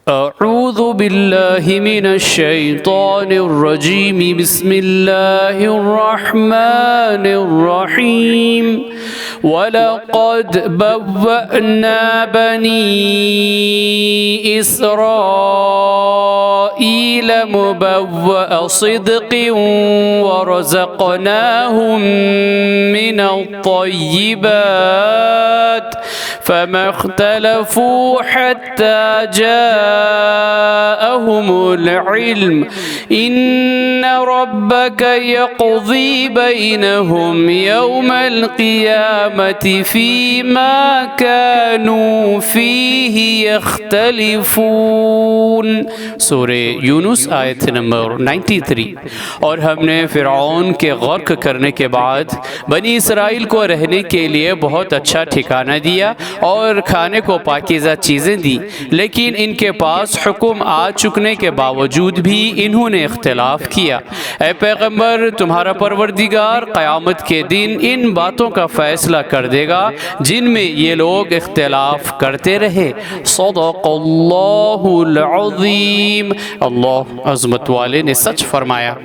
अऊज़ु बिल्लाहि मिनश्शैतानिर्रजीम बिस्मिल्लाहिर्रहमानिर्रहीम वलक़द बव्वअना बनी इस्राईल मुबव्वअ सिद्क़िन वरज़क़नाहुम मिनत-तय्यिबात फ़मख्तलफ़ू हत्ता जाअहुमुल इल्म इन्न रब्बक यक़ज़ी बैनहुम यौमल क़ियामति फ़ीमा कानू फ़ीहि यख्तलिफ़ून। सूरे यूनुस आयत नंबर 93। और हमने फ़िरऔन के गर्क करने के बाद बनी इसराइल को रहने के लिए बहुत अच्छा ठिकाना दिया और खाने को पाकीज़ा चीज़ें दी, लेकिन इनके पास हुक्म आ चुकने के बावजूद भी इन्होंने इख्तिलाफ किया। ऐ पैगंबर, तुम्हारा परवरदिगार क़यामत के दिन इन बातों का फ़ैसला कर देगा जिनमें ये लोग इख्तिलाफ करते रहे। सदक़ल्लाहुल अज़ीम। अल्लाह अज़मत वाले ने सच फरमाया।